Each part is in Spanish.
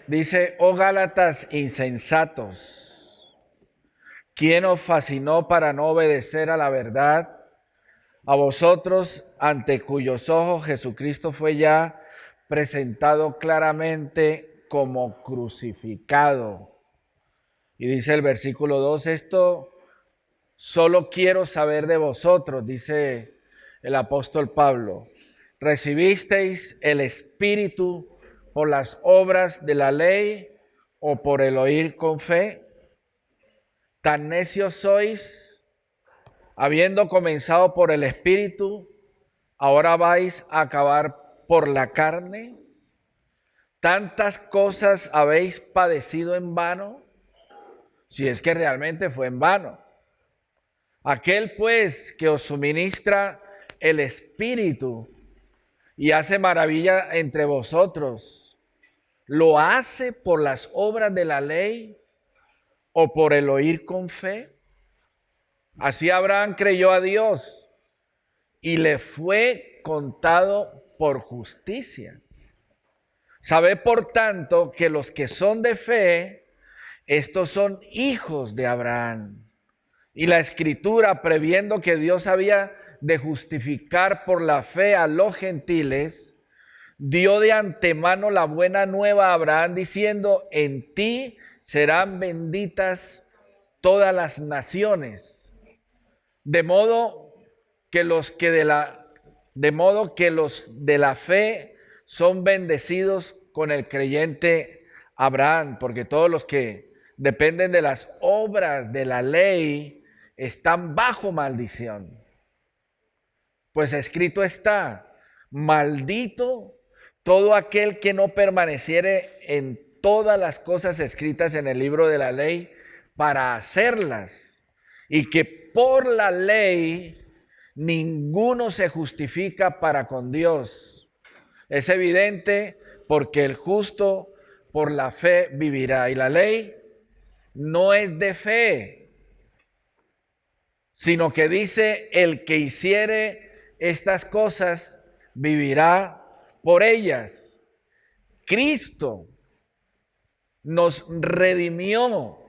Dice: oh Gálatas insensatos, ¿quién os fascinó para no obedecer a la verdad? A vosotros, ante cuyos ojos Jesucristo fue ya presentado claramente como crucificado. Y dice el versículo 2, esto solo quiero saber de vosotros, dice el apóstol Pablo. ¿Recibisteis el Espíritu por las obras de la ley o por el oír con fe? ¿Tan necios sois? Habiendo comenzado por el Espíritu, ¿ahora vais a acabar por la carne? ¿Tantas cosas habéis padecido en vano? Si es que realmente fue en vano. Aquel pues que os suministra el Espíritu y hace maravilla entre vosotros, ¿lo hace por las obras de la ley o por el oír con fe? Así Abraham creyó a Dios y le fue contado por justicia. Sabed por tanto que los que son de fe, estos son hijos de Abraham. Y la Escritura, previendo que Dios había de justificar por la fe a los gentiles, dio de antemano la buena nueva a Abraham, diciendo: en ti serán benditas todas las naciones. De modo que los de la fe son bendecidos con el creyente Abraham, porque todos los que dependen de las obras de la ley están bajo maldición. Pues escrito está: maldito todo aquel que no permaneciere en todas las cosas escritas en el libro de la ley para hacerlas, y que por la ley ninguno se justifica para con Dios. Es evidente, porque el justo por la fe vivirá. Y la ley no es de fe, sino que dice: el que hiciere estas cosas vivirá por ellas. Cristo nos redimió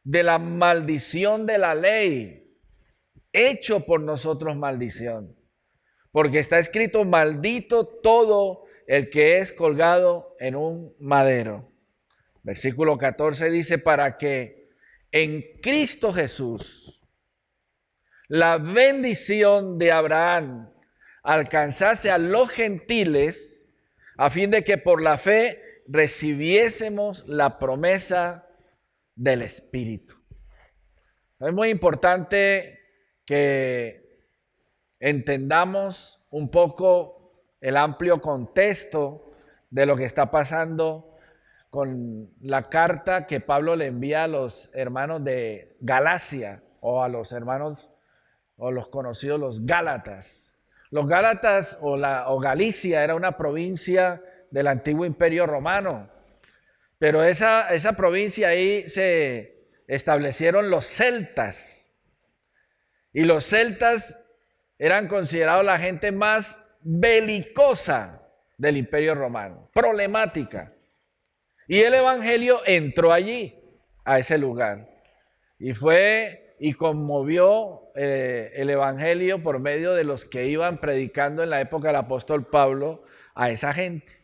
de la maldición de la ley, hecho por nosotros maldición, porque está escrito: maldito todo el que es colgado en un madero. Versículo 14 dice: para que en Cristo Jesús la bendición de Abraham alcanzase a los gentiles, a fin de que por la fe recibiésemos la promesa del Espíritu. Es muy importante que entendamos un poco el amplio contexto de lo que está pasando con la carta que Pablo le envía a los hermanos de Galacia, o a los hermanos o los conocidos los Gálatas. Los Gálatas o Galicia era una provincia del antiguo Imperio Romano, pero esa provincia ahí se establecieron los celtas, y los celtas eran considerados la gente más belicosa del Imperio Romano, problemática. Y el evangelio entró allí, a ese lugar, y fue y conmovió el evangelio por medio de los que iban predicando en la época del apóstol Pablo a esa gente.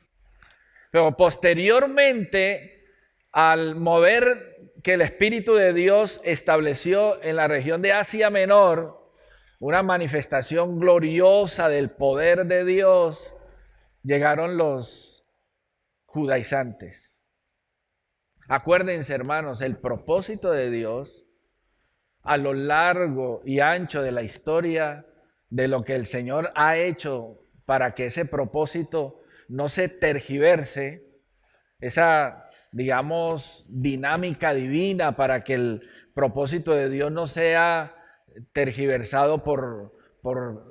Pero posteriormente, al mover que el Espíritu de Dios estableció en la región de Asia Menor una manifestación gloriosa del poder de Dios, llegaron los judaizantes. Acuérdense, hermanos, el propósito de Dios a lo largo y ancho de la historia, de lo que el Señor ha hecho para que ese propósito no se tergiverse, esa, digamos, dinámica divina para que el propósito de Dios no sea tergiversado por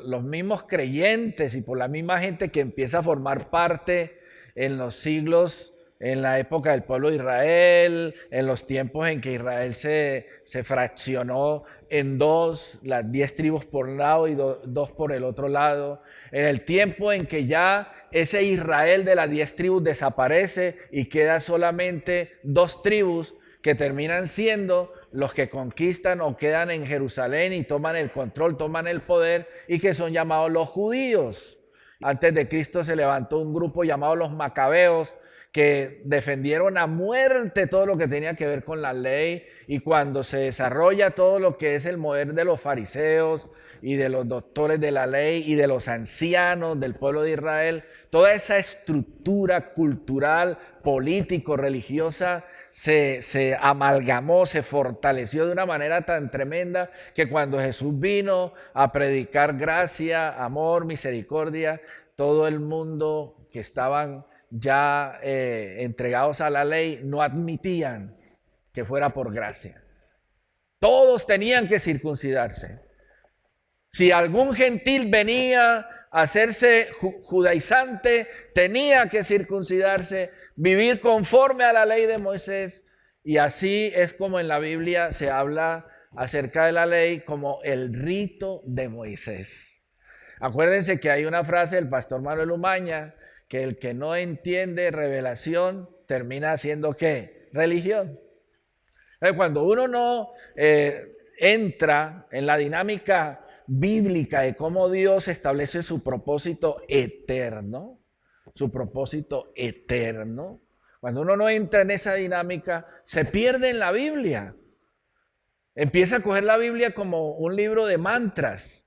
los mismos creyentes y por la misma gente que empieza a formar parte en los siglos en la época del pueblo de Israel, en los tiempos en que Israel se fraccionó en dos, las 10 tribus por un lado y dos por el otro lado, en el tiempo en que ya ese Israel de las 10 tribus desaparece y queda solamente 2 tribus que terminan siendo los que conquistan o quedan en Jerusalén y toman el control, toman el poder, y que son llamados los judíos. Antes de Cristo se levantó un grupo llamado los macabeos, que defendieron a muerte todo lo que tenía que ver con la ley, y cuando se desarrolla todo lo que es el poder de los fariseos y de los doctores de la ley y de los ancianos del pueblo de Israel, toda esa estructura cultural, político, religiosa se amalgamó, se fortaleció de una manera tan tremenda que cuando Jesús vino a predicar gracia, amor, misericordia, todo el mundo que estaban ya entregados a la ley no admitían que fuera por gracia. Todos tenían que circuncidarse. Si algún gentil venía a hacerse judaizante, tenía que circuncidarse, vivir conforme a la ley de Moisés. Y así es como en la Biblia se habla acerca de la ley como el rito de Moisés. Acuérdense que hay una frase del pastor Manuel Umaña, que el que no entiende revelación termina haciendo ¿qué? Religión. Cuando uno no entra en la dinámica bíblica de cómo Dios establece su propósito eterno, cuando uno no entra en esa dinámica, se pierde en la Biblia. Empieza a coger la Biblia como un libro de mantras.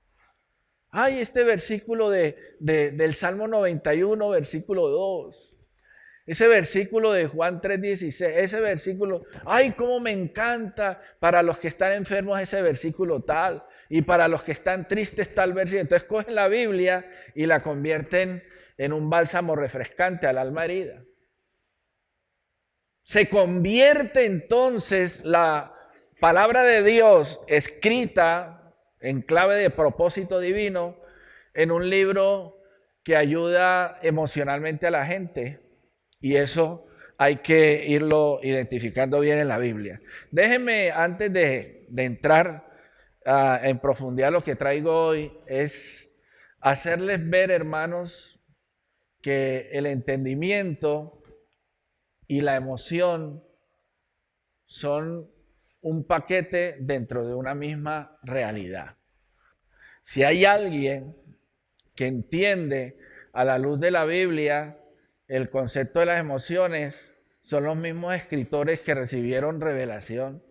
Ay, este versículo del Salmo 91, versículo 2. Ese versículo de Juan 3:16, ese versículo, ay, cómo me encanta para los que están enfermos ese versículo tal, y para los que están tristes tal versículo. Entonces cogen la Biblia y la convierten en un bálsamo refrescante al alma herida. Se convierte entonces la palabra de Dios escrita en clave de propósito divino en un libro que ayuda emocionalmente a la gente. Y eso hay que irlo identificando bien en la Biblia. Déjenme, antes de entrar en profundidad, lo que traigo hoy es hacerles ver, hermanos, que el entendimiento y la emoción son un paquete dentro de una misma realidad. Si hay alguien que entiende a la luz de la Biblia el concepto de las emociones, son los mismos escritores que recibieron revelación,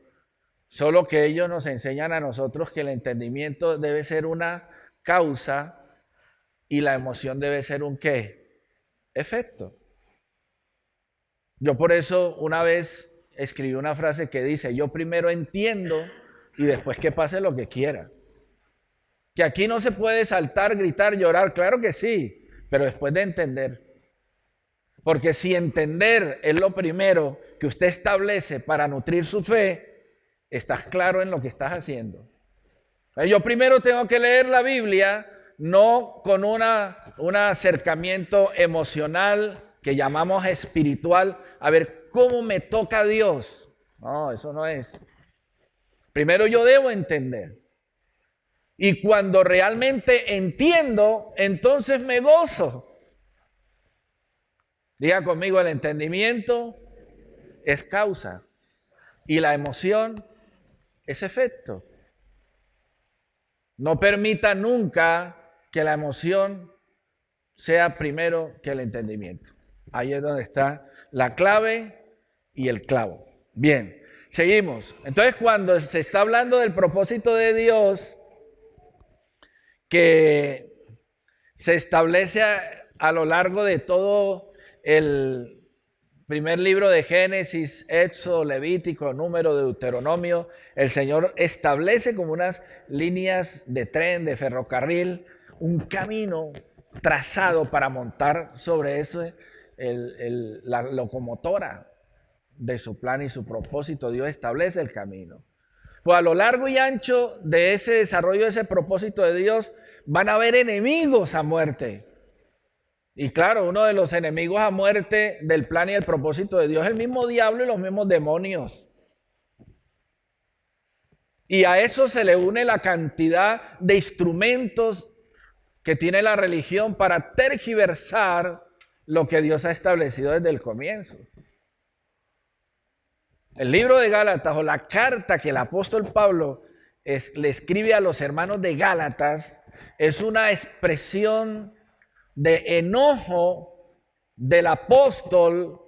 solo que ellos nos enseñan a nosotros que el entendimiento debe ser una causa y la emoción debe ser un ¿qué? Efecto. Yo por eso una vez escribí una frase que dice, yo primero entiendo y después que pase lo que quiera. Que aquí no se puede saltar, gritar, llorar, claro que sí, pero después de entender. Porque si entender es lo primero que usted establece para nutrir su fe, estás claro en lo que estás haciendo. Yo primero tengo que leer la Biblia, no con un acercamiento emocional que llamamos espiritual, a ver cómo me toca Dios. No, eso no es. Primero yo debo entender. Y cuando realmente entiendo, entonces me gozo. Diga conmigo, el entendimiento es causa y la emoción es efecto. No permita nunca que la emoción sea primero que el entendimiento. Ahí es donde está la clave y el clavo. Bien, seguimos. Entonces, cuando se está hablando del propósito de Dios, que se establece a lo largo de todo el primer libro de Génesis, Éxodo, Levítico, Número, Deuteronomio, el Señor establece como unas líneas de tren, de ferrocarril, un camino trazado para montar sobre eso la locomotora de su plan y su propósito. Dios establece el camino. Pues a lo largo y ancho de ese desarrollo, de ese propósito de Dios, van a haber enemigos a muerte. Y claro, uno de los enemigos a muerte del plan y el propósito de Dios es el mismo diablo y los mismos demonios. Y a eso se le une la cantidad de instrumentos que tiene la religión para tergiversar lo que Dios ha establecido desde el comienzo. El libro de Gálatas, o la carta que el apóstol Pablo le escribe a los hermanos de Gálatas, es una expresión de enojo del apóstol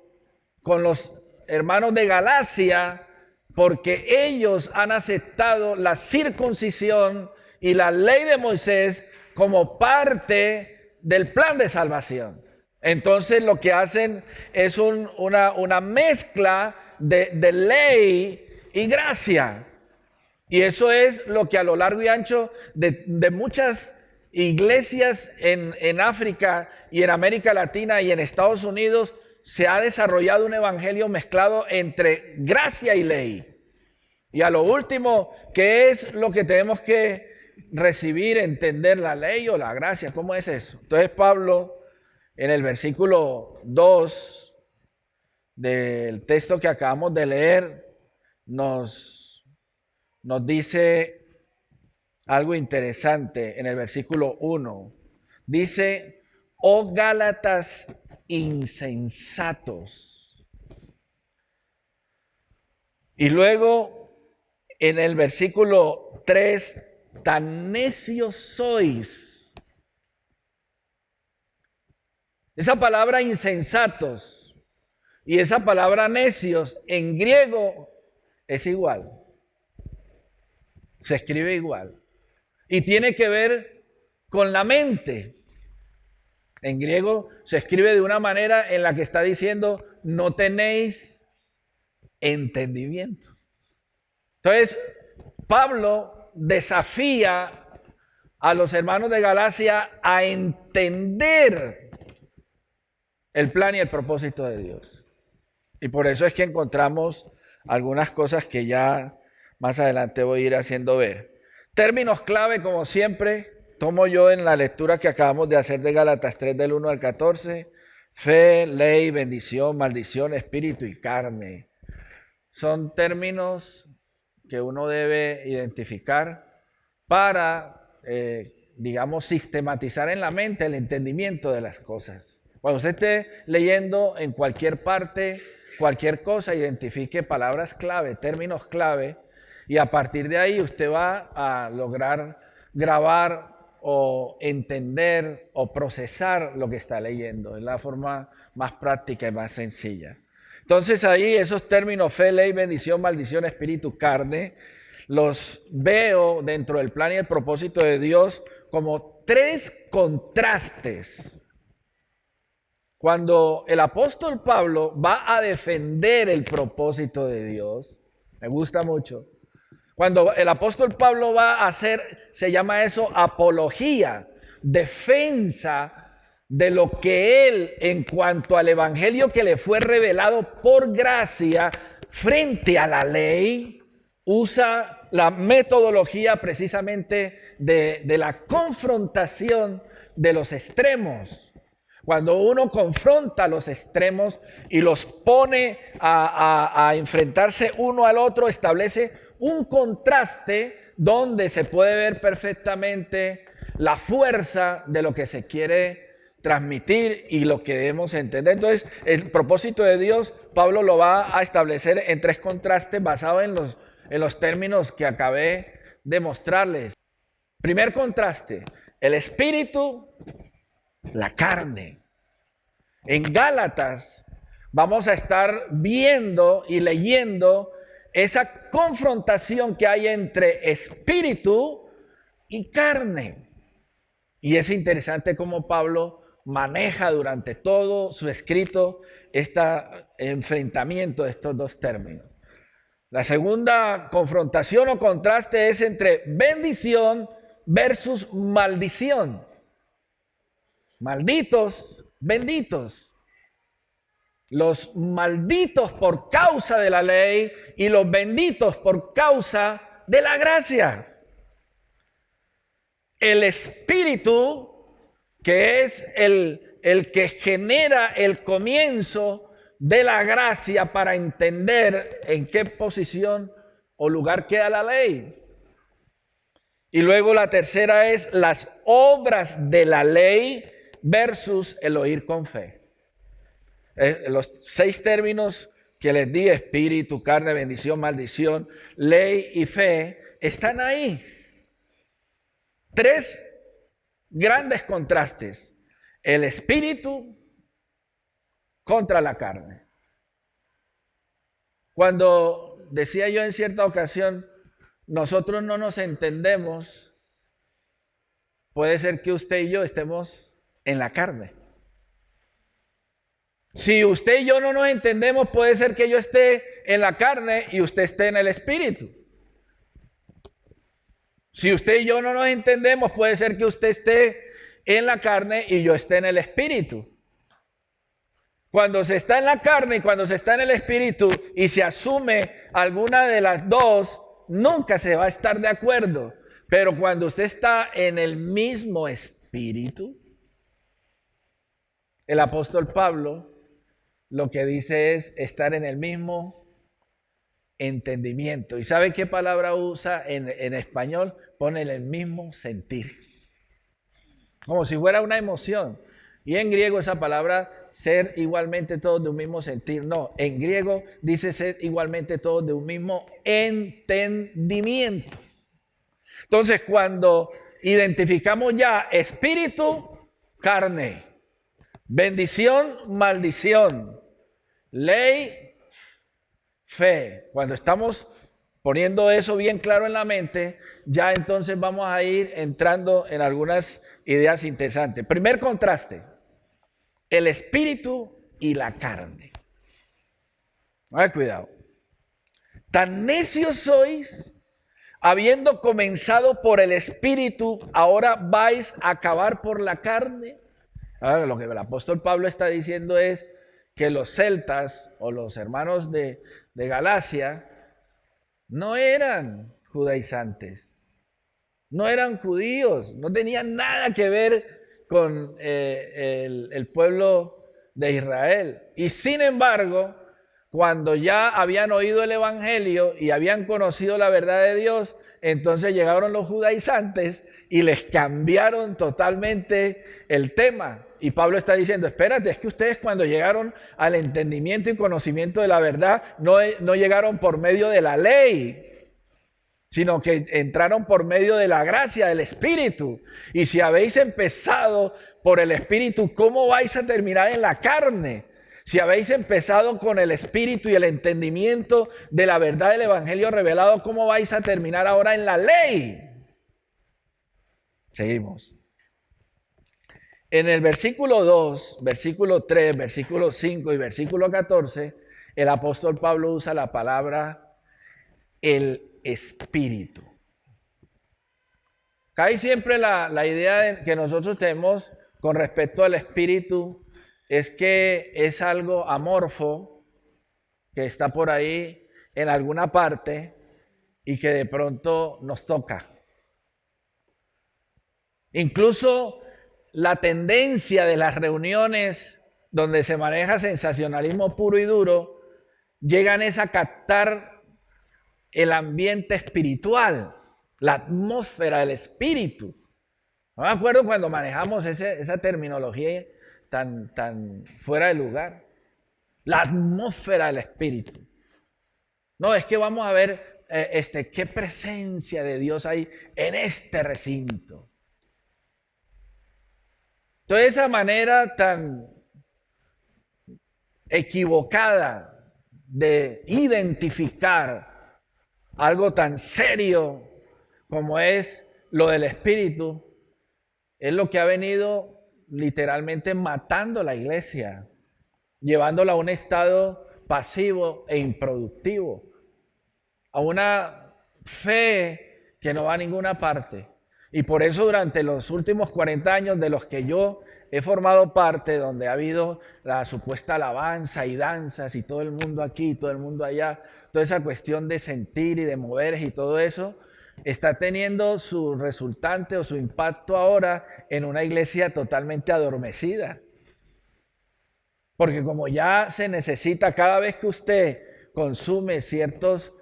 con los hermanos de Galacia, porque ellos han aceptado la circuncisión y la ley de Moisés como parte del plan de salvación. Entonces lo que hacen es una mezcla de ley y gracia. Y eso es lo que a lo largo y ancho de muchas iglesias en África y en América Latina y en Estados Unidos se ha desarrollado un evangelio mezclado entre gracia y ley. Y a lo último, ¿qué es lo que tenemos que recibir, entender, la ley o la gracia? ¿Cómo es eso? Entonces Pablo, en el versículo 2 del texto que acabamos de leer, nos dice algo interesante en el versículo 1. Dice, oh Gálatas insensatos. Y luego en el versículo 3, tan necios sois. Esa palabra insensatos y esa palabra necios en griego es igual. Se escribe igual. Y tiene que ver con la mente. En griego se escribe de una manera en la que está diciendo, no tenéis entendimiento. Entonces, Pablo desafía a los hermanos de Galacia a entender el plan y el propósito de Dios. Y por eso es que encontramos algunas cosas que ya más adelante voy a ir haciendo ver. Términos clave, como siempre, tomo yo en la lectura que acabamos de hacer de Gálatas 3 del 1 al 14. Fe, ley, bendición, maldición, espíritu y carne. Son términos que uno debe identificar para, digamos, sistematizar en la mente el entendimiento de las cosas. Cuando usted esté leyendo en cualquier parte, cualquier cosa, identifique palabras clave, términos clave, y a partir de ahí usted va a lograr grabar o entender o procesar lo que está leyendo. Es la forma más práctica y más sencilla. Entonces ahí esos términos fe, ley, bendición, maldición, espíritu, carne, los veo dentro del plan y el propósito de Dios como tres contrastes. Cuando el apóstol Pablo va a defender el propósito de Dios, me gusta mucho. Cuando el apóstol Pablo va a hacer, se llama eso apología, defensa de lo que él, en cuanto al evangelio que le fue revelado por gracia frente a la ley, usa la metodología precisamente de la confrontación de los extremos. Cuando uno confronta los extremos y los pone a enfrentarse uno al otro, establece un contraste donde se puede ver perfectamente la fuerza de lo que se quiere transmitir y lo que debemos entender. Entonces, el propósito de Dios, Pablo lo va a establecer en tres contrastes basados en los términos que acabé de mostrarles. Primer contraste, el espíritu, la carne. En Gálatas vamos a estar viendo y leyendo esa confrontación que hay entre espíritu y carne. Y es interesante cómo Pablo maneja durante todo su escrito este enfrentamiento de estos dos términos. La segunda confrontación o contraste es entre bendición versus maldición. Malditos, benditos. Los malditos por causa de la ley y los benditos por causa de la gracia. El espíritu, que es el que genera el comienzo de la gracia para entender en qué posición o lugar queda la ley. Y luego la tercera es las obras de la ley versus el oír con fe. Los 6 términos que les di, espíritu, carne, bendición, maldición, ley y fe, están ahí. 3 grandes contrastes. El espíritu contra la carne. Cuando decía yo en cierta ocasión, nosotros no nos entendemos, puede ser que usted y yo estemos en la carne. Si usted y yo no nos entendemos, puede ser que yo esté en la carne y usted esté en el espíritu. Si usted y yo no nos entendemos, puede ser que usted esté en la carne y yo esté en el espíritu. Cuando se está en la carne y cuando se está en el espíritu y se asume alguna de las dos, nunca se va a estar de acuerdo. Pero cuando usted está en el mismo espíritu, el apóstol Pablo lo que dice es estar en el mismo entendimiento. ¿Y sabe qué palabra usa en español? Pone el mismo sentir. Como si fuera una emoción. Y en griego esa palabra, ser igualmente todos de un mismo sentir. No, en griego dice ser igualmente todos de un mismo entendimiento. Entonces, cuando identificamos ya espíritu, carne, bendición, maldición, ley, fe, cuando estamos poniendo eso bien claro en la mente, ya entonces vamos a ir entrando en algunas ideas interesantes. Primer contraste, el espíritu y la carne. Cuidado. Tan necios sois, habiendo comenzado por el espíritu, ahora vais a acabar por la carne. Ahora, lo que el apóstol Pablo está diciendo es que los celtas o los hermanos de Galacia no eran judaizantes, no eran judíos, no tenían nada que ver con el pueblo de Israel. Y sin embargo, cuando ya habían oído el evangelio y habían conocido la verdad de Dios, entonces llegaron los judaizantes y les cambiaron totalmente el tema. Y Pablo está diciendo, espérate, es que ustedes cuando llegaron al entendimiento y conocimiento de la verdad, no llegaron por medio de la ley, sino que entraron por medio de la gracia del Espíritu. Y si habéis empezado por el Espíritu, ¿cómo vais a terminar en la carne? Si habéis empezado con el Espíritu y el entendimiento de la verdad del Evangelio revelado, ¿cómo vais a terminar ahora en la ley? Seguimos. En el versículo 2, versículo 3, versículo 5 y versículo 14, el apóstol Pablo usa la palabra el espíritu. Casi siempre la idea que nosotros tenemos con respecto al espíritu es que es algo amorfo, que está por ahí en alguna parte y que de pronto nos toca. Incluso la tendencia de las reuniones donde se maneja sensacionalismo puro y duro, llegan a captar el ambiente espiritual, la atmósfera del espíritu. No me acuerdo cuando manejamos esa terminología tan fuera de lugar. La atmósfera del espíritu. No, es que vamos a ver qué presencia de Dios hay en este recinto. Entonces, esa manera tan equivocada de identificar algo tan serio como es lo del espíritu, es lo que ha venido literalmente matando la iglesia, llevándola a un estado pasivo e improductivo, a una fe que no va a ninguna parte. Y por eso durante los últimos 40 años de los que yo he formado parte, donde ha habido la supuesta alabanza y danzas y todo el mundo aquí, todo el mundo allá, toda esa cuestión de sentir y de mover y todo eso, está teniendo su resultante o su impacto ahora en una iglesia totalmente adormecida. Porque como ya se necesita, cada vez que usted consume ciertos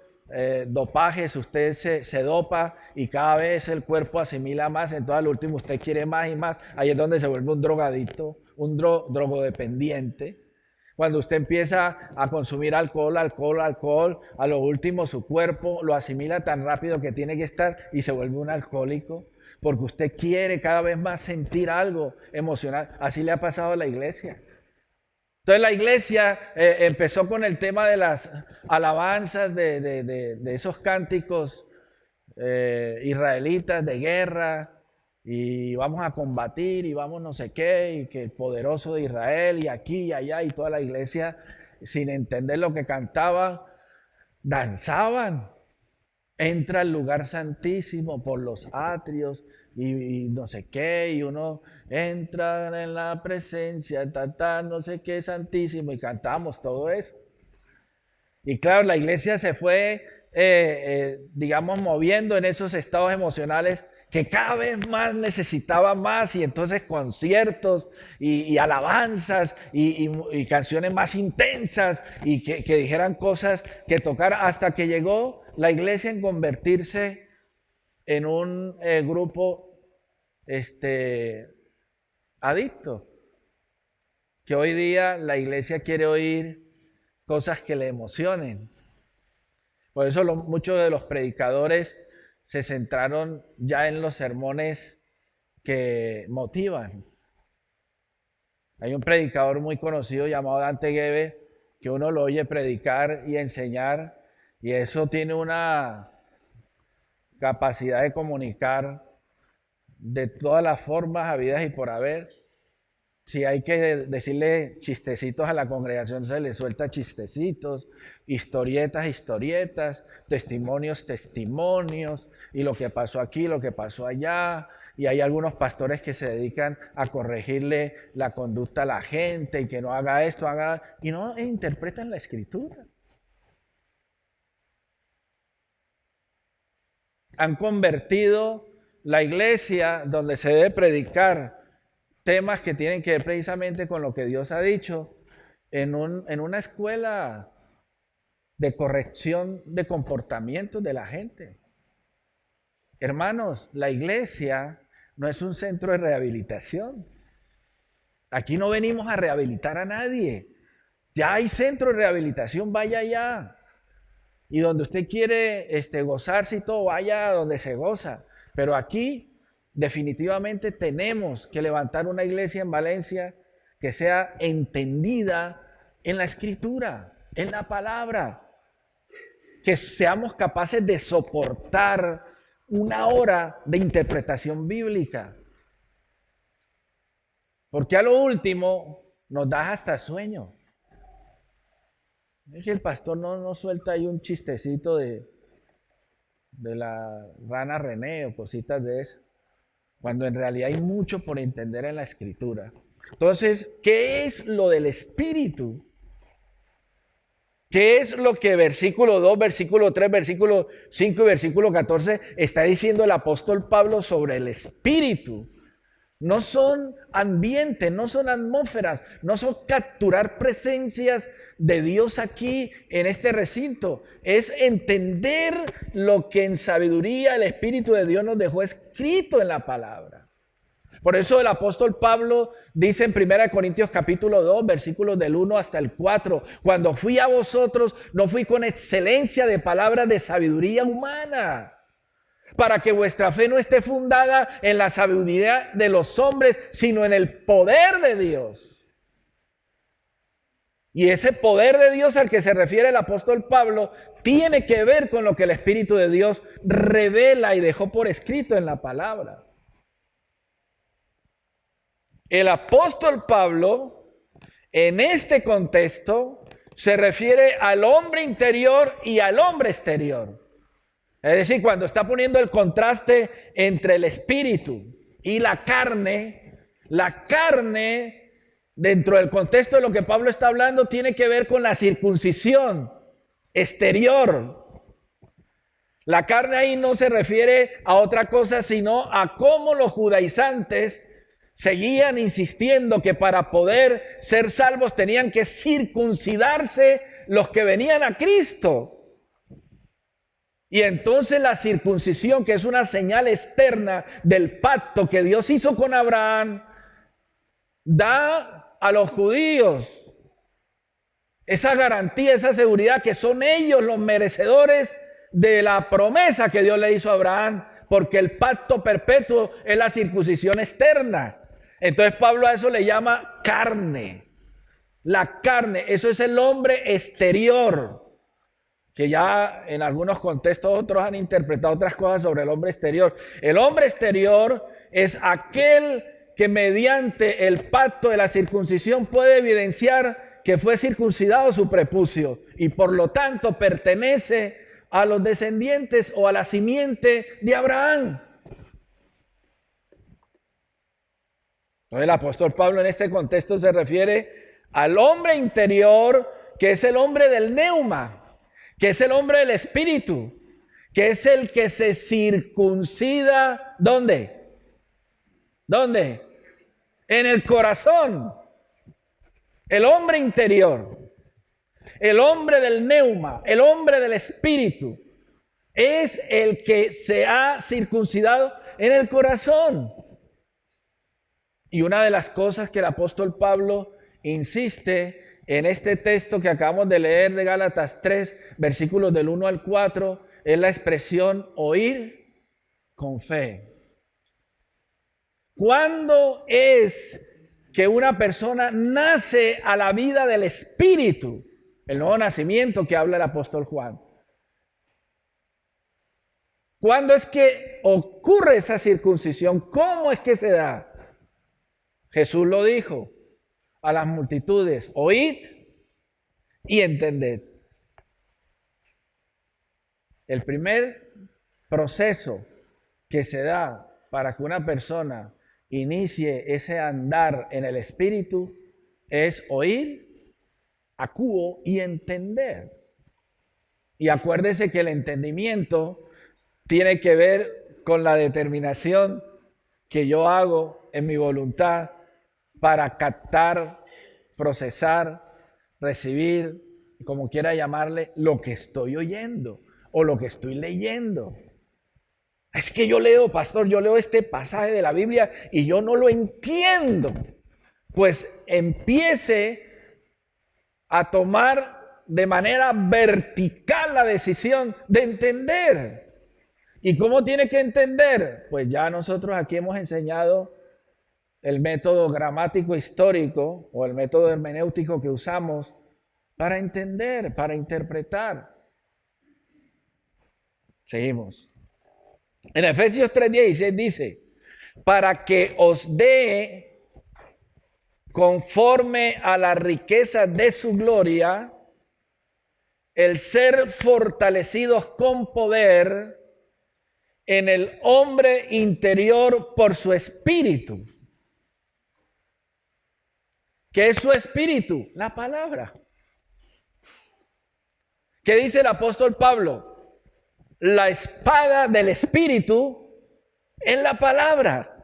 dopajes, usted se dopa y cada vez el cuerpo asimila más, entonces al último usted quiere más y más. Ahí es donde se vuelve un drogadicto, un drogodependiente. Cuando usted empieza a consumir alcohol, a lo último su cuerpo lo asimila tan rápido que tiene que estar y se vuelve un alcohólico, porque usted quiere cada vez más sentir algo emocional. Así le ha pasado a la iglesia. Entonces la iglesia empezó con el tema de las alabanzas, de esos cánticos israelitas de guerra, y vamos a combatir y vamos no sé qué, y que el poderoso de Israel y aquí y allá, y toda la iglesia sin entender lo que cantaba, danzaban. Entra al lugar santísimo por los atrios y no sé qué, y uno entra en la presencia, no sé qué, santísimo, y cantamos todo eso. Y claro, la iglesia se fue, digamos, moviendo en esos estados emocionales que cada vez más necesitaba más, y entonces conciertos y alabanzas y canciones más intensas y que dijeran cosas que tocaran, hasta que llegó la iglesia en convertirse en un grupo adicto, que hoy día la iglesia quiere oír cosas que le emocionen. Por eso muchos de los predicadores se centraron ya en los sermones que motivan. Hay un predicador muy conocido llamado Dante Gebel, que uno lo oye predicar y enseñar, y eso tiene una capacidad de comunicar de todas las formas habidas y por haber. Si hay que decirle chistecitos a la congregación, se le suelta chistecitos, historietas, testimonios, y lo que pasó aquí, lo que pasó allá. Y hay algunos pastores que se dedican a corregirle la conducta a la gente y que no haga esto, y no interpretan la escritura. Han convertido la iglesia, donde se debe predicar temas que tienen que ver precisamente con lo que Dios ha dicho, en una escuela de corrección de comportamientos de la gente. Hermanos, la iglesia no es un centro de rehabilitación. Aquí no venimos a rehabilitar a nadie. Ya hay centro de rehabilitación, vaya allá. Y donde usted quiere gozarse y todo, vaya donde se goza. Pero aquí definitivamente tenemos que levantar una iglesia en Valencia que sea entendida en la escritura, en la palabra. Que seamos capaces de soportar una hora de interpretación bíblica. Porque a lo último nos da hasta sueño. Es que el pastor no suelta ahí un chistecito de la rana René o cositas de eso, cuando en realidad hay mucho por entender en la escritura. Entonces, ¿qué es lo del Espíritu? ¿Qué es lo que versículo 2, versículo 3, versículo 5 y versículo 14 está diciendo el apóstol Pablo sobre el Espíritu? No son ambientes, no son atmósferas, no son capturar presencias de Dios aquí en este recinto. Es entender lo que en sabiduría el Espíritu de Dios nos dejó escrito en la palabra. Por eso el apóstol Pablo dice en 1 Corintios capítulo 2, versículos del 1 hasta el 4, cuando fui a vosotros, no fui con excelencia de palabras de sabiduría humana, para que vuestra fe no esté fundada en la sabiduría de los hombres, sino en el poder de Dios. Y ese poder de Dios al que se refiere el apóstol Pablo tiene que ver con lo que el Espíritu de Dios revela y dejó por escrito en la palabra. El apóstol Pablo, en este contexto, se refiere al hombre interior y al hombre exterior. Es decir, cuando está poniendo el contraste entre el espíritu y la carne, dentro del contexto de lo que Pablo está hablando, tiene que ver con la circuncisión exterior. La carne ahí no se refiere a otra cosa, sino a cómo los judaizantes seguían insistiendo que para poder ser salvos tenían que circuncidarse los que venían a Cristo. Y entonces la circuncisión, que es una señal externa del pacto que Dios hizo con Abraham, da a los judíos esa garantía, esa seguridad que son ellos los merecedores de la promesa que Dios le hizo a Abraham, porque el pacto perpetuo es la circuncisión externa. Entonces Pablo a eso le llama carne. La carne, eso es el hombre exterior, que ya en algunos contextos otros han interpretado otras cosas sobre el hombre exterior. El hombre exterior es aquel que mediante el pacto de la circuncisión puede evidenciar que fue circuncidado su prepucio y por lo tanto pertenece a los descendientes o a la simiente de Abraham. Entonces el apóstol Pablo en este contexto se refiere al hombre interior, que es el hombre del neuma, que es el hombre del espíritu, que es el que se circuncida. ¿Dónde? ¿Dónde? En el corazón. El hombre interior, el hombre del neuma, el hombre del espíritu, es el que se ha circuncidado en el corazón. Y una de las cosas que el apóstol Pablo insiste en este texto que acabamos de leer de Gálatas 3, versículos del 1 al 4, es la expresión oír con fe. ¿Cuándo es que una persona nace a la vida del Espíritu? El nuevo nacimiento que habla el apóstol Juan. ¿Cuándo es que ocurre esa circuncisión? ¿Cómo es que se da? Jesús lo dijo a las multitudes: oíd y entended. El primer proceso que se da para que una persona inicie ese andar en el Espíritu es oír, acuo y entender. Y acuérdese que el entendimiento tiene que ver con la determinación que yo hago en mi voluntad para captar, procesar, recibir, como quiera llamarle, lo que estoy oyendo o lo que estoy leyendo. Es que yo leo, pastor, yo leo este pasaje de la Biblia y yo no lo entiendo. Pues empiece a tomar de manera vertical la decisión de entender. ¿Y cómo tiene que entender? Pues ya nosotros aquí hemos enseñado el método gramático histórico o el método hermenéutico que usamos para entender, para interpretar. Seguimos. En Efesios 3:16 dice: para que os dé conforme a la riqueza de su gloria el ser fortalecidos con poder en el hombre interior por su espíritu. ¿Qué es su espíritu? La palabra. ¿Qué dice el apóstol Pablo? La espada del espíritu es la palabra.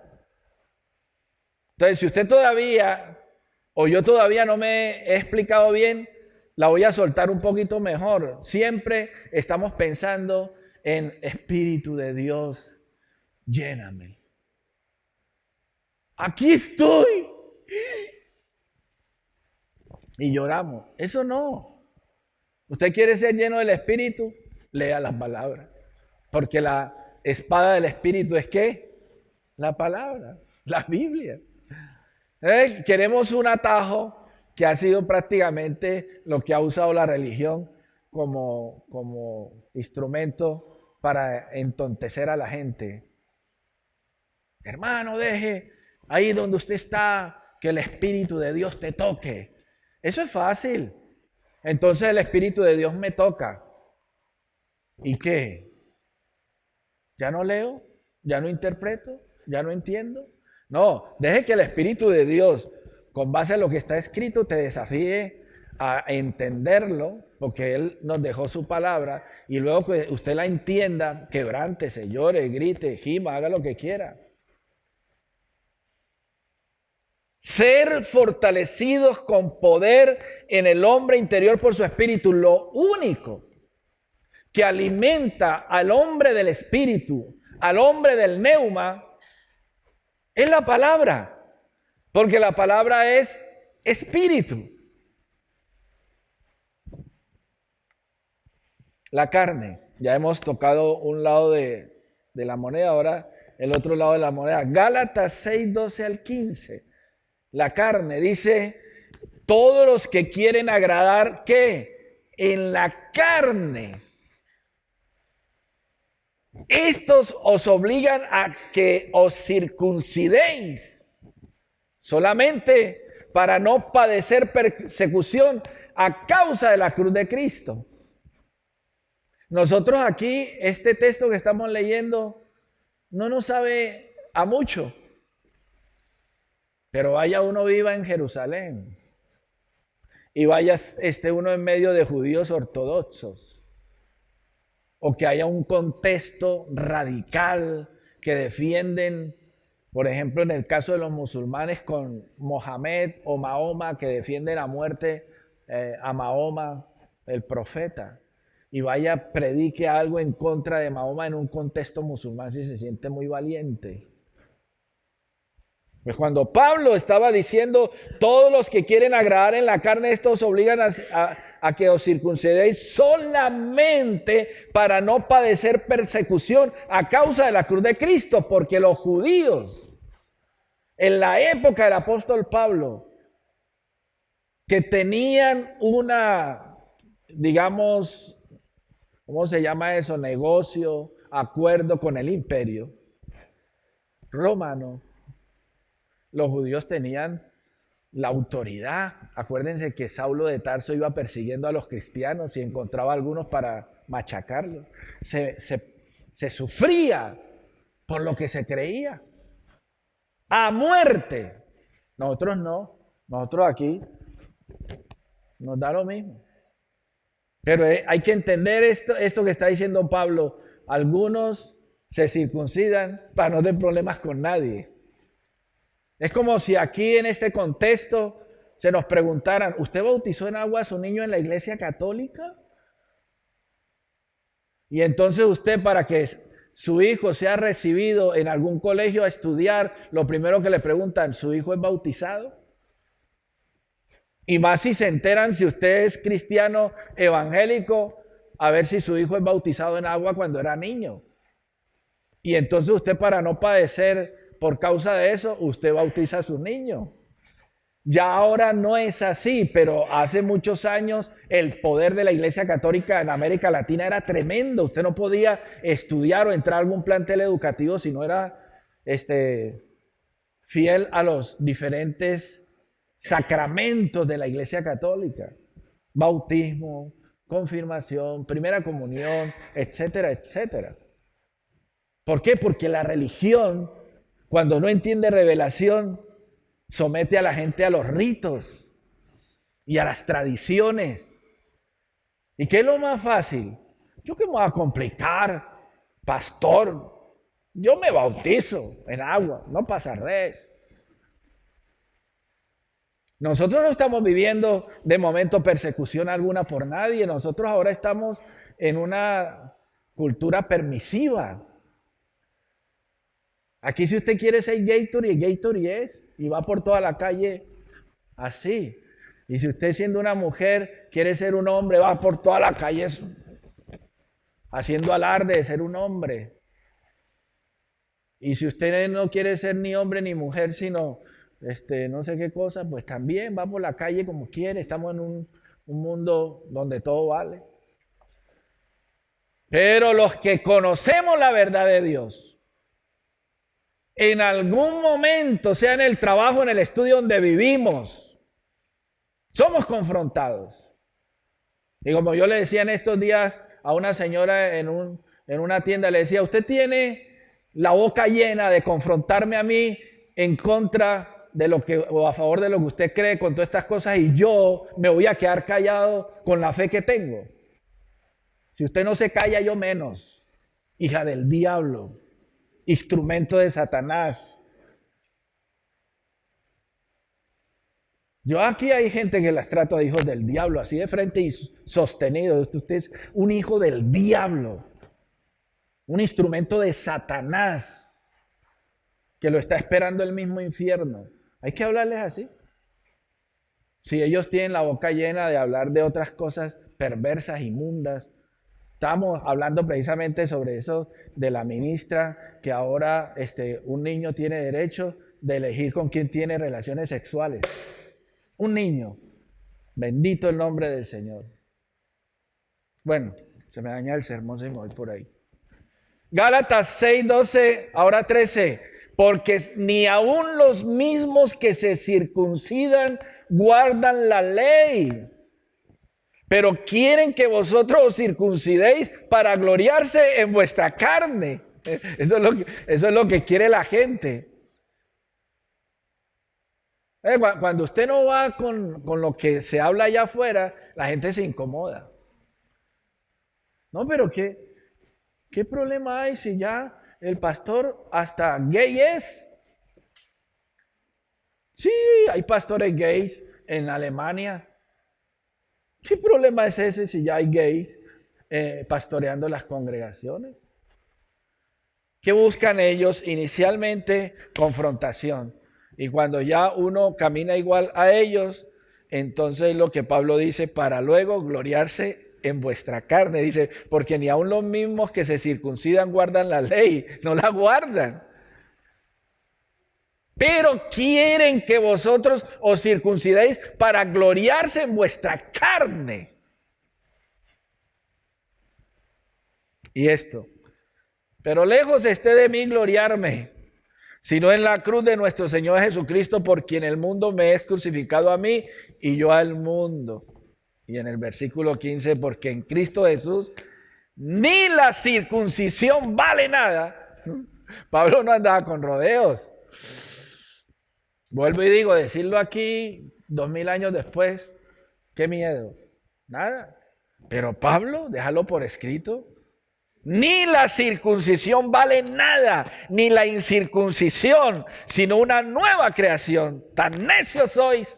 Entonces, si usted todavía, o yo todavía no me he explicado bien, la voy a soltar un poquito mejor. Siempre estamos pensando en Espíritu de Dios, lléname. Aquí estoy. Y lloramos. Eso no. ¿Usted quiere ser lleno del Espíritu? Lea las palabras. Porque la espada del Espíritu es ¿qué? La palabra, la Biblia. Queremos un atajo que ha sido prácticamente lo que ha usado la religión como instrumento para entontecer a la gente. Hermano, deje ahí donde usted está que el Espíritu de Dios te toque. Eso es fácil. Entonces el Espíritu de Dios me toca. ¿Y qué? ¿Ya no leo? ¿Ya no interpreto? ¿Ya no entiendo? No, deje que el Espíritu de Dios, con base a lo que está escrito, te desafíe a entenderlo, porque Él nos dejó su palabra, y luego que usted la entienda, quebrántese, llore, grite, gima, haga lo que quiera. ser fortalecidos con poder en el hombre interior por su espíritu. Lo único que alimenta al hombre del espíritu, al hombre del neuma, es la palabra, porque la palabra es espíritu. La carne, ya hemos tocado un lado de la moneda, ahora el otro lado de la moneda. Gálatas 6, 12 al 15. La carne dice, todos los que quieren agradar, ¿qué? En la carne. Estos os obligan a que os circuncidéis solamente para no padecer persecución a causa de la cruz de Cristo. Nosotros aquí, este texto que estamos leyendo, no nos sabe a mucho. Pero vaya uno viva en Jerusalén y vaya uno en medio de judíos ortodoxos, o que haya un contexto radical que defienden, por ejemplo, en el caso de los musulmanes con Mohamed o Mahoma, que defienden a muerte a Mahoma, el profeta, y vaya predique algo en contra de Mahoma en un contexto musulmán, si se siente muy valiente. Pues cuando Pablo estaba diciendo, todos los que quieren agradar en la carne, estos obligan a que os circuncidéis solamente para no padecer persecución a causa de la cruz de Cristo, porque los judíos, en la época del apóstol Pablo, que tenían una, digamos, ¿cómo se llama eso? Negocio, acuerdo con el imperio romano. Los judíos tenían la autoridad. Acuérdense que Saulo de Tarso iba persiguiendo a los cristianos y encontraba a algunos para machacarlos. Se sufría por lo que se creía. A muerte. Nosotros no. Nosotros aquí nos da lo mismo. Pero hay que entender esto que está diciendo Pablo. Algunos se circuncidan para no tener problemas con nadie. Es como si aquí en este contexto se nos preguntaran, ¿usted bautizó en agua a su niño en la iglesia católica? Y entonces usted, para que su hijo sea recibido en algún colegio a estudiar, lo primero que le preguntan, ¿su hijo es bautizado? Y más si se enteran, si usted es cristiano evangélico, a ver si su hijo es bautizado en agua cuando era niño. Y entonces usted, para no padecer por causa de eso, usted bautiza a su niño. Ya ahora no es así, pero hace muchos años el poder de la Iglesia Católica en América Latina era tremendo. Usted no podía estudiar o entrar a algún plantel educativo si no era fiel a los diferentes sacramentos de la Iglesia Católica. Bautismo, confirmación, primera comunión, etcétera, etcétera. ¿Por qué? Porque la religión, cuando no entiende revelación, somete a la gente a los ritos y a las tradiciones. ¿Y qué es lo más fácil? ¿Yo qué me voy a complicar? Pastor, yo me bautizo en agua, no pasa res. Nosotros no estamos viviendo de momento persecución alguna por nadie. Nosotros ahora estamos en una cultura permisiva. Aquí si usted quiere ser Gatorade es, y va por toda la calle así. Y si usted siendo una mujer quiere ser un hombre, va por toda la calle haciendo alarde de ser un hombre. Y si usted no quiere ser ni hombre ni mujer, sino no sé qué cosa, pues también va por la calle como quiere. Estamos en un mundo donde todo vale. Pero los que conocemos la verdad de Dios, en algún momento, sea en el trabajo, en el estudio donde vivimos, somos confrontados. Y como yo le decía en estos días a una señora en una tienda, le decía, usted tiene la boca llena de confrontarme a mí en contra de lo que, o a favor de lo que usted cree con todas estas cosas, y yo me voy a quedar callado con la fe que tengo. Si usted no se calla, yo menos. Hija del diablo. Instrumento de Satanás. Yo aquí hay gente que las trato de hijos del diablo, así de frente y sostenido. Usted es un hijo del diablo, un instrumento de Satanás, que lo está esperando el mismo infierno. Hay que hablarles así. Si ellos tienen la boca llena de hablar de otras cosas perversas, inmundas. Estamos hablando precisamente sobre eso de la ministra, que ahora un niño tiene derecho de elegir con quién tiene relaciones sexuales. Un niño. Bendito el nombre del Señor. Bueno, se me daña el sermón si me voy por ahí. Gálatas 6, 12, ahora 13. Porque ni aun los mismos que se circuncidan guardan la ley, pero quieren que vosotros os circuncidéis para gloriarse en vuestra carne. Eso es lo que quiere la gente. Cuando usted no va con lo que se habla allá afuera, la gente se incomoda. No, pero ¿qué problema hay si ya el pastor hasta gay es? Sí, hay pastores gays en Alemania. ¿Qué problema es ese si ya hay gays pastoreando las congregaciones? ¿Qué buscan ellos? Inicialmente, confrontación. Y cuando ya uno camina igual a ellos, entonces lo que Pablo dice, para luego gloriarse en vuestra carne. Dice, porque ni aun los mismos que se circuncidan guardan la ley, no la guardan. Pero quieren que vosotros os circuncidéis para gloriarse en vuestra carne. Y esto, pero lejos esté de mí gloriarme, sino en la cruz de nuestro Señor Jesucristo, por quien el mundo me es crucificado a mí y yo al mundo. Y en el versículo 15, porque en Cristo Jesús ni la circuncisión vale nada. Pablo no andaba con rodeos. Vuelvo y digo, decirlo aquí 2000 años después, qué miedo, nada. Pero Pablo, déjalo por escrito. Ni la circuncisión vale nada, ni la incircuncisión, sino una nueva creación. Tan necios sois,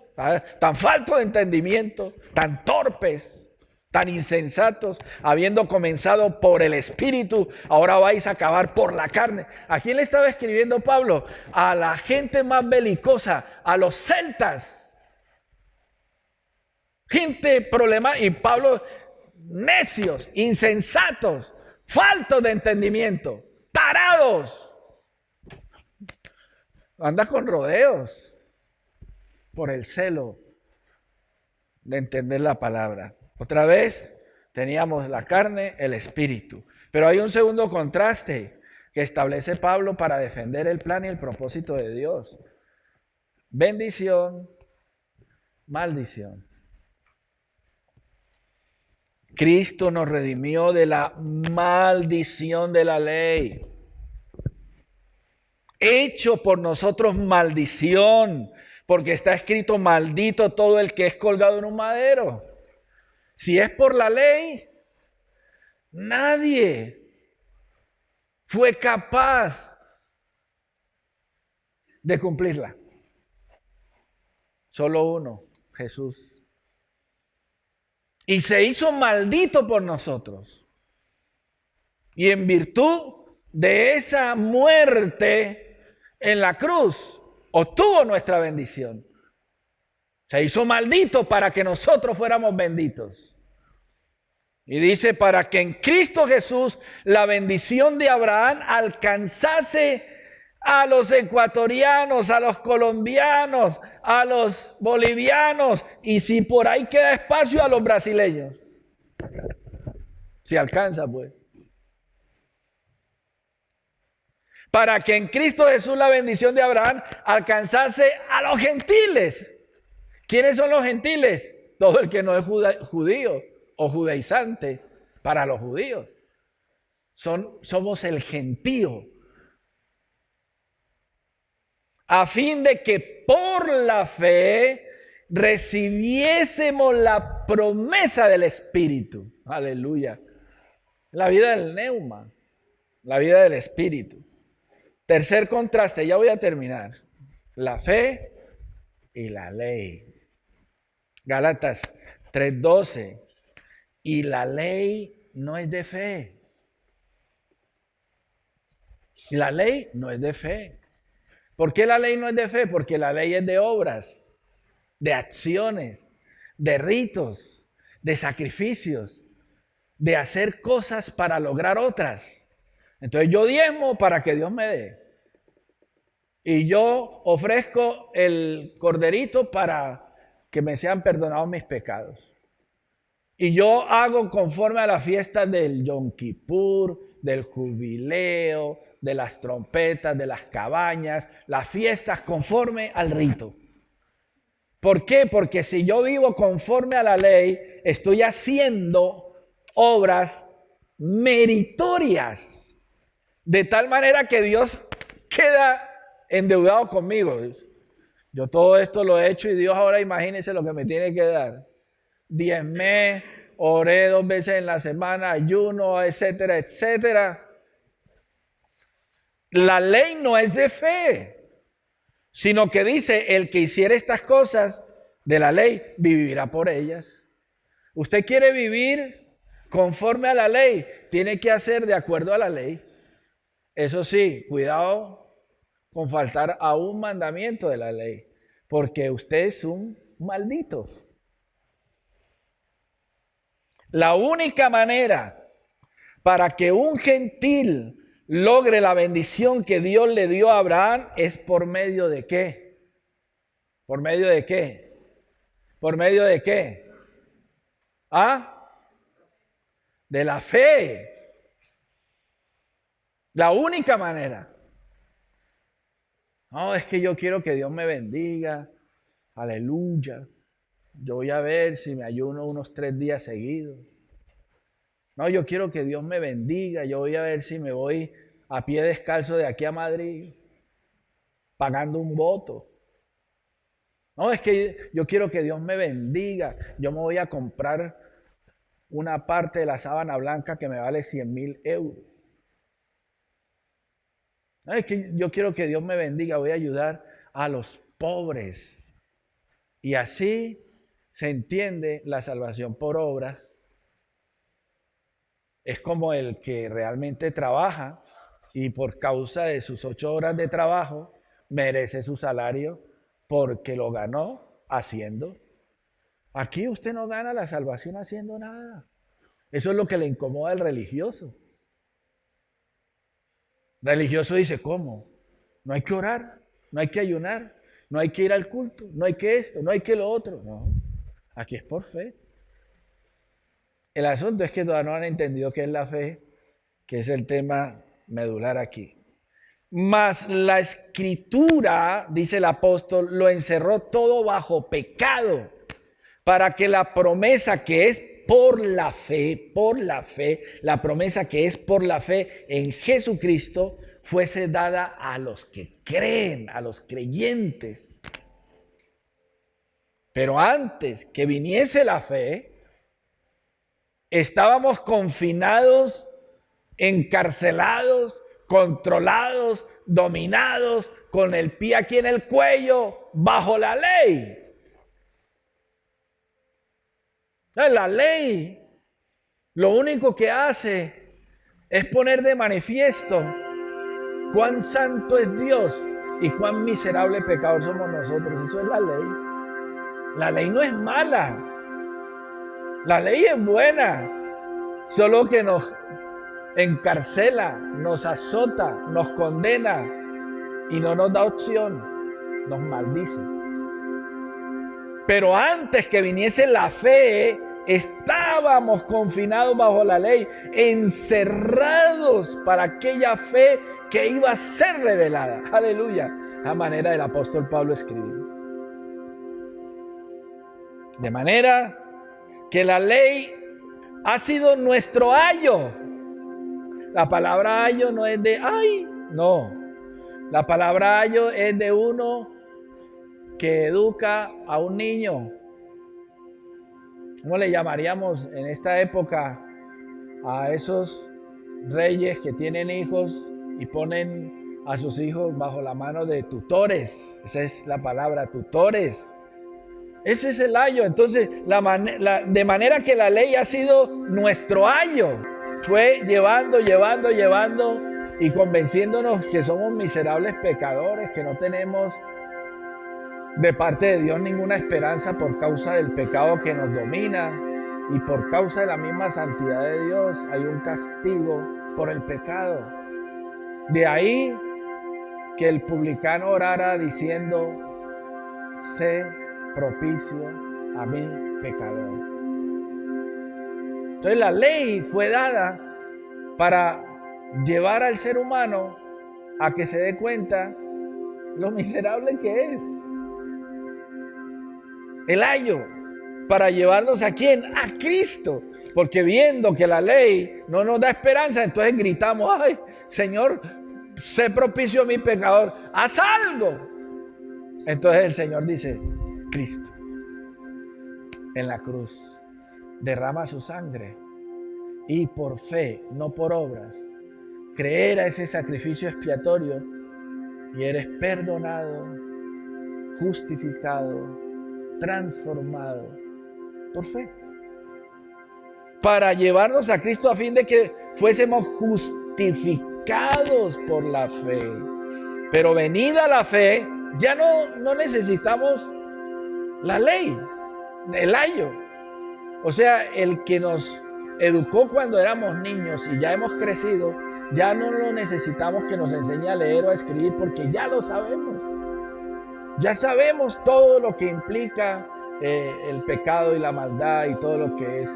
tan faltos de entendimiento, tan torpes, tan insensatos, habiendo comenzado por el Espíritu, ahora vais a acabar por la carne. ¿A quién le estaba escribiendo Pablo? A la gente más belicosa, a los celtas. Gente problema, y Pablo, necios, insensatos, faltos de entendimiento, tarados. Anda con rodeos por el celo de entender la palabra. Otra vez teníamos la carne, el espíritu. Pero hay un segundo contraste que establece Pablo para defender el plan y el propósito de Dios. Bendición, maldición. Cristo nos redimió de la maldición de la ley. Hecho por nosotros maldición, porque está escrito: maldito todo el que es colgado en un madero. Si es por la ley, nadie fue capaz de cumplirla. Solo uno, Jesús. Y se hizo maldito por nosotros. Y en virtud de esa muerte en la cruz, obtuvo nuestra bendición. Se hizo maldito para que nosotros fuéramos benditos. Y dice, para que en Cristo Jesús la bendición de Abraham alcanzase a los ecuatorianos, a los colombianos, a los bolivianos, y si por ahí queda espacio, a los brasileños. Si alcanza, pues. Para que en Cristo Jesús la bendición de Abraham alcanzase a los gentiles. ¿Quiénes son los gentiles? Todo el que no es judío o judaizante para los judíos. Somos el gentío. A fin de que por la fe recibiésemos la promesa del Espíritu. Aleluya. La vida del neuma, la vida del Espíritu. Tercer contraste, ya voy a terminar. La fe y la ley. Gálatas 3:12. Y la ley no es de fe. Y la ley no es de fe. ¿Por qué la ley no es de fe? Porque la ley es de obras, de acciones, de ritos, de sacrificios, de hacer cosas para lograr otras. Entonces yo diezmo para que Dios me dé. Y yo ofrezco el corderito para que me sean perdonados mis pecados. Y yo hago conforme a la fiesta del Yom Kippur, del jubileo, de las trompetas, de las cabañas, las fiestas conforme al rito. ¿Por qué? Porque si yo vivo conforme a la ley, estoy haciendo obras meritorias, de tal manera que Dios queda endeudado conmigo. Yo todo esto lo he hecho y Dios ahora imagínense lo que me tiene que dar. Diezmé, oré 2 veces en la semana, ayuno, etcétera, etcétera. La ley no es de fe, sino que dice, el que hiciera estas cosas de la ley, vivirá por ellas. Usted quiere vivir conforme a la ley, tiene que hacer de acuerdo a la ley. Eso sí, cuidado con faltar a un mandamiento de la ley, porque usted es un maldito. La única manera para que un gentil logre la bendición que Dios le dio a Abraham es por medio de ¿qué? ¿Por medio de qué? ¿Por medio de qué? ¿Ah? De la fe. La única manera. No, es que yo quiero que Dios me bendiga. Aleluya. Yo voy a ver si me ayuno unos 3 días seguidos. No, yo quiero que Dios me bendiga. Yo voy a ver si me voy a pie descalzo de aquí a Madrid, pagando un voto. No, es que yo quiero que Dios me bendiga. Yo me voy a comprar una parte de la sábana blanca que me vale 100,000 euros. No, es que yo quiero que Dios me bendiga. Voy a ayudar a los pobres. Y así se entiende la salvación por obras. Es como el que realmente trabaja y por causa de sus 8 horas de trabajo merece su salario porque lo ganó haciendo. Aquí usted no gana la salvación haciendo nada. Eso es lo que le incomoda al religioso. El religioso dice, ¿cómo? No hay que orar, no hay que ayunar, no hay que ir al culto, no hay que esto, no hay que lo otro. No, aquí es por fe. El asunto es que todavía no han entendido qué es la fe, que es el tema medular aquí. Mas la escritura, dice el apóstol, lo encerró todo bajo pecado, para que la promesa que es por la fe, la promesa que es por la fe en Jesucristo, fuese dada a los que creen, a los creyentes. Pero antes que viniese la fe, estábamos confinados, encarcelados, controlados, dominados, con el pie aquí en el cuello, bajo la ley. La ley lo único que hace es poner de manifiesto cuán santo es Dios y cuán miserable pecador somos nosotros. Eso es la ley. La ley no es mala. La ley es buena, solo que nos encarcela, nos azota, nos condena y no nos da opción, nos maldice. Pero antes que viniese la fe, estábamos confinados bajo la ley, encerrados para aquella fe que iba a ser revelada. Aleluya, a manera del apóstol Pablo escribió. De manera que la ley ha sido nuestro ayo. La palabra ayo no es de ay, no. La palabra ayo es de uno que educa a un niño. ¿Cómo le llamaríamos en esta época a esos reyes que tienen hijos y ponen a sus hijos bajo la mano de tutores? Esa es la palabra, tutores. Ese es el ayo. Entonces, de manera que la ley ha sido nuestro ayo. Fue llevando y convenciéndonos que somos miserables pecadores, que no tenemos de parte de Dios ninguna esperanza por causa del pecado que nos domina, y por causa de la misma santidad de Dios hay un castigo por el pecado. De ahí que el publicano orara diciendo: sé propicio a mi pecador. Entonces la ley fue dada para llevar al ser humano a que se dé cuenta lo miserable que es. El ayo, para llevarnos ¿a quién? A Cristo. Porque viendo que la ley no nos da esperanza, entonces gritamos: ay, Señor, sé propicio a mi pecador, haz algo. Entonces el Señor dice: Cristo en la cruz derrama su sangre, y por fe, no por obras, creer a ese sacrificio expiatorio, y eres perdonado, justificado, transformado por fe. Para llevarnos a Cristo a fin de que fuésemos justificados por la fe. Pero venida la fe, ya no necesitamos la ley, el ayo. O sea, el que nos educó cuando éramos niños y ya hemos crecido, ya no lo necesitamos que nos enseñe a leer o a escribir, porque ya lo sabemos. Ya sabemos todo lo que implica el pecado y la maldad y todo lo que es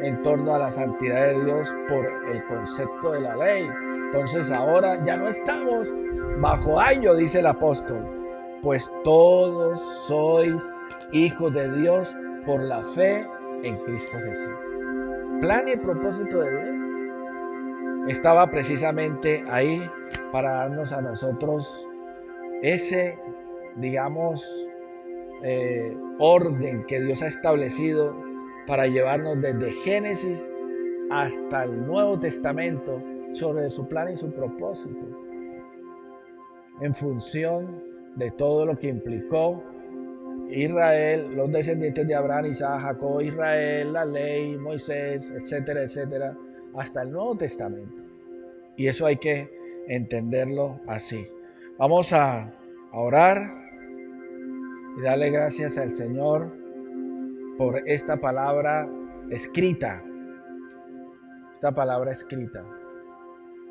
en torno a la santidad de Dios por el concepto de la ley. Entonces ahora ya no estamos bajo ayo, dice el apóstol, pues todos sois hijos de Dios por la fe en Cristo Jesús. Plan y el propósito de Dios estaba precisamente ahí para darnos a nosotros ese, digamos, orden que Dios ha establecido para llevarnos desde Génesis hasta el Nuevo Testamento sobre su plan y su propósito, en función de todo lo que implicó Israel, los descendientes de Abraham, Isaac, Jacob, Israel, la ley, Moisés, etcétera, etcétera, hasta el Nuevo Testamento. Y eso hay que entenderlo así. Vamos a orar y darle gracias al Señor por esta palabra escrita. Esta palabra escrita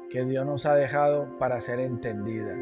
que Dios nos ha dejado para ser entendida.